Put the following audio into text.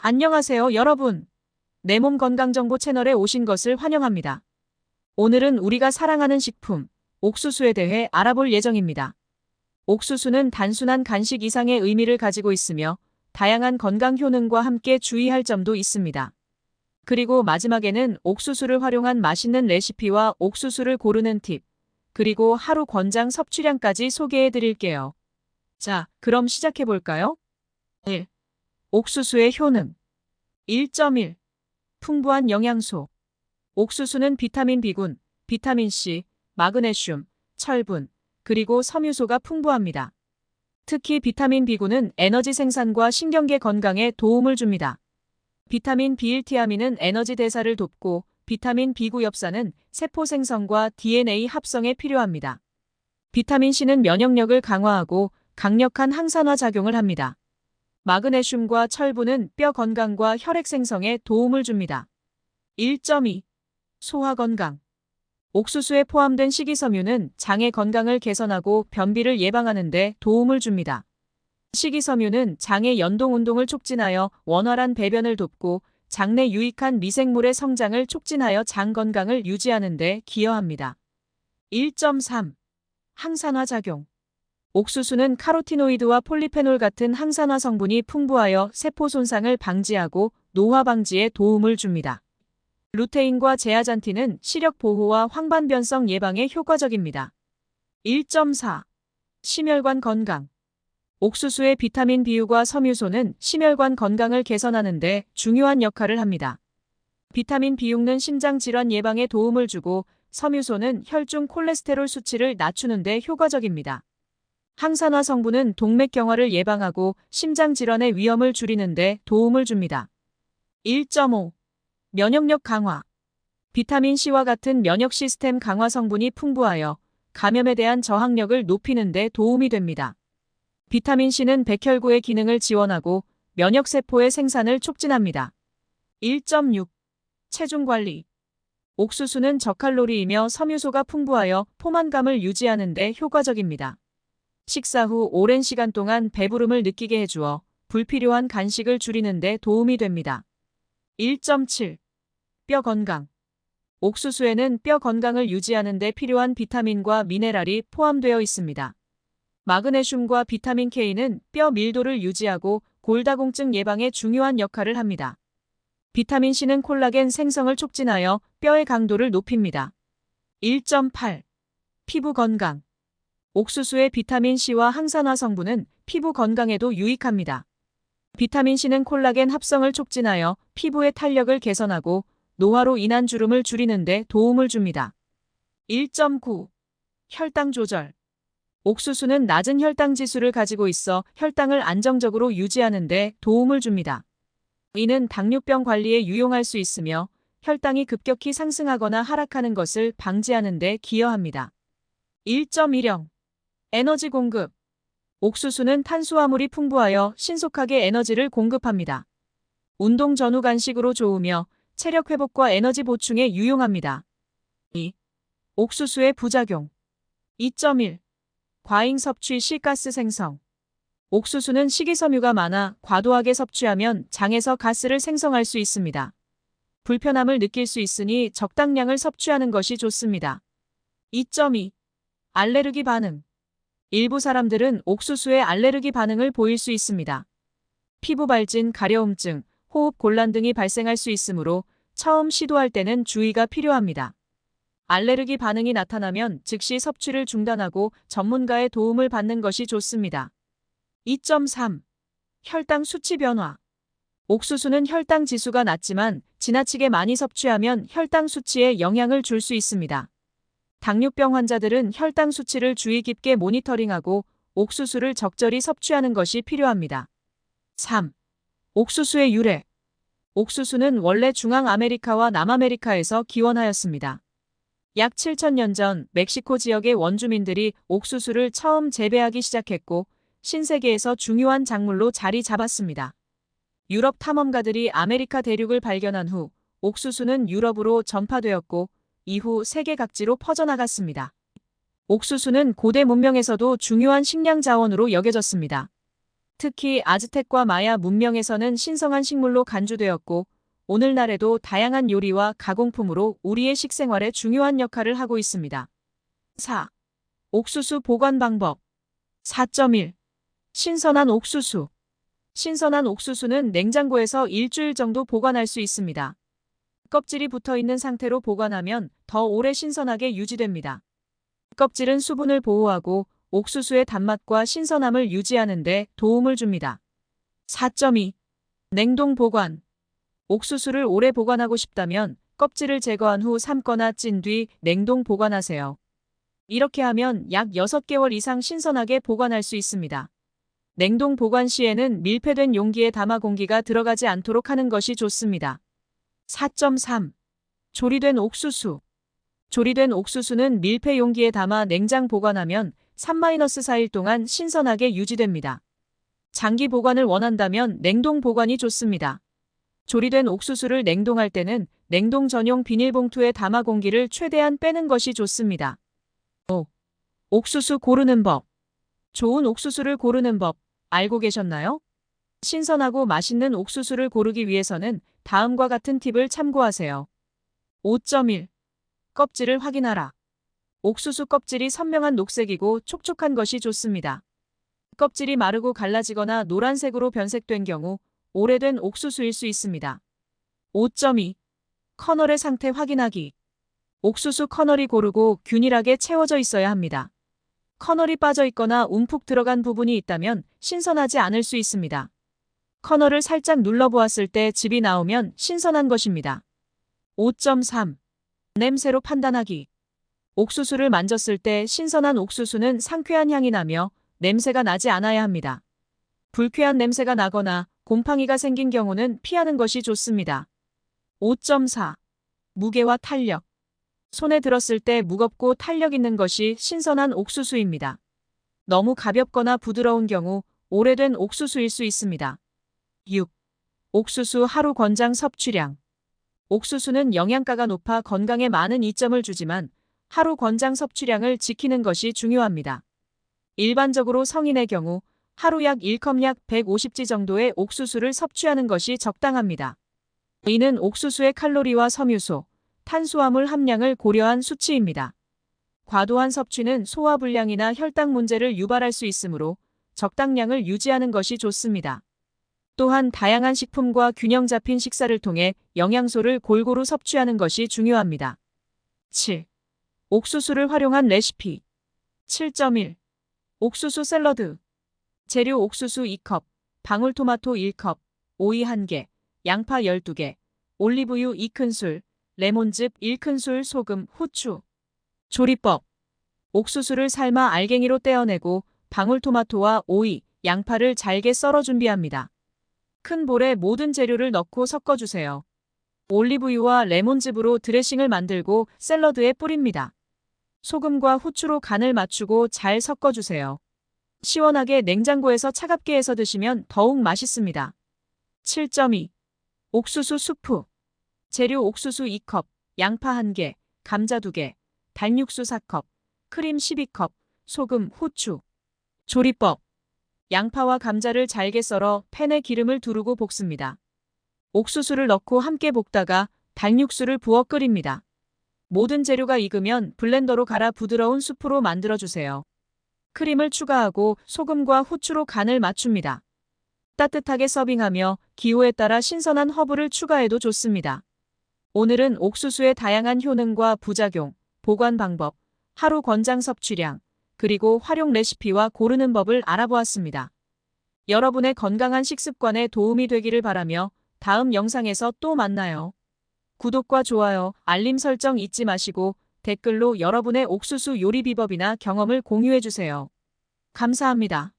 안녕하세요, 여러분. 내 몸 건강 정보 채널에 오신 것을 환영합니다. 오늘은 우리가 사랑하는 식품, 옥수수에 대해 알아볼 예정입니다. 옥수수는 단순한 간식 이상의 의미를 가지고 있으며 다양한 건강 효능과 함께 주의할 점도 있습니다. 그리고 마지막에는 옥수수를 활용한 맛있는 레시피와 옥수수를 고르는 팁, 그리고 하루 권장 섭취량까지 소개해 드릴게요. 자, 그럼 시작해 볼까요? 1. 옥수수의 효능 1.1. 풍부한 영양소. 옥수수는 비타민 B군, 비타민 C, 마그네슘, 철분, 그리고 섬유소가 풍부합니다. 특히 비타민 B군은 에너지 생산과 신경계 건강에 도움을 줍니다. 비타민 B1티아민은 에너지 대사를 돕고 비타민 B9 엽산은 세포 생성과 DNA 합성에 필요합니다. 비타민 C는 면역력을 강화하고 강력한 항산화 작용을 합니다. 마그네슘과 철분은 뼈 건강과 혈액 생성에 도움을 줍니다. 1.2. 소화 건강. 옥수수에 포함된 식이섬유는 장의 건강을 개선하고 변비를 예방하는 데 도움을 줍니다. 식이섬유는 장의 연동 운동을 촉진하여 원활한 배변을 돕고 장내 유익한 미생물의 성장을 촉진하여 장 건강을 유지하는 데 기여합니다. 1.3. 항산화 작용. 옥수수는 카로티노이드와 폴리페놀 같은 항산화 성분이 풍부하여 세포 손상을 방지하고 노화 방지에 도움을 줍니다. 루테인과 제아잔틴은 시력 보호와 황반변성 예방에 효과적입니다. 1.4. 심혈관 건강. 옥수수의 비타민 B유과 섬유소는 심혈관 건강을 개선하는 데 중요한 역할을 합니다. 비타민 B6는 심장 질환 예방에 도움을 주고 섬유소는 혈중 콜레스테롤 수치를 낮추는 데 효과적입니다. 항산화 성분은 동맥경화를 예방하고 심장 질환의 위험을 줄이는 데 도움을 줍니다. 1.5. 면역력 강화. 비타민 C와 같은 면역 시스템 강화 성분이 풍부하여 감염에 대한 저항력을 높이는 데 도움이 됩니다. 비타민 C는 백혈구의 기능을 지원하고 면역세포의 생산을 촉진합니다. 1.6. 체중 관리. 옥수수는 저칼로리이며 섬유소가 풍부하여 포만감을 유지하는 데 효과적입니다. 식사 후 오랜 시간 동안 배부름을 느끼게 해주어 불필요한 간식을 줄이는 데 도움이 됩니다. 1.7. 뼈 건강. 옥수수에는 뼈 건강을 유지하는 데 필요한 비타민과 미네랄이 포함되어 있습니다. 마그네슘과 비타민 K는 뼈 밀도를 유지하고 골다공증 예방에 중요한 역할을 합니다. 비타민 C는 콜라겐 생성을 촉진하여 뼈의 강도를 높입니다. 1.8. 피부 건강. 옥수수의 비타민 C와 항산화 성분은 피부 건강에도 유익합니다. 비타민 C는 콜라겐 합성을 촉진하여 피부의 탄력을 개선하고 노화로 인한 주름을 줄이는 데 도움을 줍니다. 1.9. 혈당 조절. 옥수수는 낮은 혈당 지수를 가지고 있어 혈당을 안정적으로 유지하는 데 도움을 줍니다. 이는 당뇨병 관리에 유용할 수 있으며 혈당이 급격히 상승하거나 하락하는 것을 방지하는 데 기여합니다. 1.1형. 에너지 공급. 옥수수는 탄수화물이 풍부하여 신속하게 에너지를 공급합니다. 운동 전후 간식으로 좋으며 체력 회복과 에너지 보충에 유용합니다. 2. 옥수수의 부작용. 2.1. 과잉 섭취 시 가스 생성. 옥수수는 식이섬유가 많아 과도하게 섭취하면 장에서 가스를 생성할 수 있습니다. 불편함을 느낄 수 있으니 적당량을 섭취하는 것이 좋습니다. 2.2. 알레르기 반응. 일부 사람들은 옥수수에 알레르기 반응을 보일 수 있습니다. 피부 발진, 가려움증, 호흡 곤란 등이 발생할 수 있으므로 처음 시도할 때는 주의가 필요합니다. 알레르기 반응이 나타나면 즉시 섭취를 중단하고 전문가의 도움을 받는 것이 좋습니다. 2.3. 혈당 수치 변화. 옥수수는 혈당 지수가 낮지만 지나치게 많이 섭취하면 혈당 수치에 영향을 줄 수 있습니다. 당뇨병 환자들은 혈당 수치를 주의 깊게 모니터링하고 옥수수를 적절히 섭취하는 것이 필요합니다. 3. 옥수수의 유래. 옥수수는 원래 중앙아메리카와 남아메리카에서 기원하였습니다. 약 7,000년 전 멕시코 지역의 원주민들이 옥수수를 처음 재배하기 시작했고 신세계에서 중요한 작물로 자리 잡았습니다. 유럽 탐험가들이 아메리카 대륙을 발견한 후 옥수수는 유럽으로 전파되었고 이후 세계 각지로 퍼져나갔습니다. 옥수수는 고대 문명에서도 중요한 식량 자원으로 여겨졌습니다. 특히 아즈텍과 마야 문명에서는 신성한 식물로 간주되었고 오늘날에도 다양한 요리와 가공품으로 우리의 식생활에 중요한 역할을 하고 있습니다. 4. 옥수수 보관 방법. 4.1. 신선한 옥수수. 신선한 옥수수는 냉장고에서 일주일 정도 보관할 수 있습니다. 껍질이 붙어 있는 상태로 보관하면 더 오래 신선하게 유지됩니다. 껍질은 수분을 보호하고 옥수수의 단맛과 신선함을 유지하는 데 도움을 줍니다. 4.2. 냉동 보관. 옥수수를 오래 보관하고 싶다면 껍질을 제거한 후 삶거나 찐 뒤 냉동 보관하세요. 이렇게 하면 약 6개월 이상 신선하게 보관할 수 있습니다. 냉동 보관 시에는 밀폐된 용기에 담아 공기가 들어가지 않도록 하는 것이 좋습니다. 4.3. 조리된 옥수수. 조리된 옥수수는 밀폐 용기에 담아 냉장 보관하면 3-4일 동안 신선하게 유지됩니다. 장기 보관을 원한다면 냉동 보관이 좋습니다. 조리된 옥수수를 냉동할 때는 냉동 전용 비닐봉투에 담아 공기를 최대한 빼는 것이 좋습니다. 5. 옥수수 고르는 법. 좋은 옥수수를 고르는 법 알고 계셨나요? 신선하고 맛있는 옥수수를 고르기 위해서는 다음과 같은 팁을 참고하세요. 5.1. 껍질을 확인하라. 옥수수 껍질이 선명한 녹색이고 촉촉한 것이 좋습니다. 껍질이 마르고 갈라지거나 노란색으로 변색된 경우 오래된 옥수수일 수 있습니다. 5.2. 커널의 상태 확인하기. 옥수수 커널이 고르고 균일하게 채워져 있어야 합니다. 커널이 빠져 있거나 움푹 들어간 부분이 있다면 신선하지 않을 수 있습니다. 커널을 살짝 눌러보았을 때 즙이 나오면 신선한 것입니다. 5.3. 냄새로 판단하기. 옥수수를 만졌을 때 신선한 옥수수는 상쾌한 향이 나며 냄새가 나지 않아야 합니다. 불쾌한 냄새가 나거나 곰팡이가 생긴 경우는 피하는 것이 좋습니다. 5.4. 무게와 탄력. 손에 들었을 때 무겁고 탄력 있는 것이 신선한 옥수수입니다. 너무 가볍거나 부드러운 경우 오래된 옥수수일 수 있습니다. 6. 옥수수 하루 권장 섭취량. 옥수수는 영양가가 높아 건강에 많은 이점을 주지만 하루 권장 섭취량을 지키는 것이 중요합니다. 일반적으로 성인의 경우 하루 약 1컵 약 150지 정도의 옥수수를 섭취하는 것이 적당합니다. 이는 옥수수의 칼로리와 섬유소, 탄수화물 함량을 고려한 수치입니다. 과도한 섭취는 소화불량이나 혈당 문제를 유발할 수 있으므로 적당량을 유지하는 것이 좋습니다. 또한 다양한 식품과 균형 잡힌 식사를 통해 영양소를 골고루 섭취하는 것이 중요합니다. 7. 옥수수를 활용한 레시피. 7.1. 옥수수 샐러드. 재료 옥수수 2컵, 방울토마토 1컵, 오이 1개, 양파 12개, 올리브유 2큰술, 레몬즙 1큰술, 소금, 후추. 조리법. 옥수수를 삶아 알갱이로 떼어내고 방울토마토와 오이, 양파를 잘게 썰어 준비합니다. 큰 볼에 모든 재료를 넣고 섞어주세요. 올리브유와 레몬즙으로 드레싱을 만들고 샐러드에 뿌립니다. 소금과 후추로 간을 맞추고 잘 섞어주세요. 시원하게 냉장고에서 차갑게 해서 드시면 더욱 맛있습니다. 7.2. 옥수수 수프. 재료 옥수수 2컵, 양파 1개, 감자 2개, 달육수 4컵, 크림 12컵, 소금, 후추. 조리법. 양파와 감자를 잘게 썰어 팬에 기름을 두르고 볶습니다. 옥수수를 넣고 함께 볶다가 달육수를 부어 끓입니다. 모든 재료가 익으면 블렌더로 갈아 부드러운 수프로 만들어주세요. 크림을 추가하고 소금과 후추로 간을 맞춥니다. 따뜻하게 서빙하며 기호에 따라 신선한 허브를 추가해도 좋습니다. 오늘은 옥수수의 다양한 효능과 부작용, 보관 방법, 하루 권장 섭취량, 그리고 활용 레시피와 고르는 법을 알아보았습니다. 여러분의 건강한 식습관에 도움이 되기를 바라며 다음 영상에서 또 만나요. 구독과 좋아요, 알림 설정 잊지 마시고 댓글로 여러분의 옥수수 요리 비법이나 경험을 공유해주세요. 감사합니다.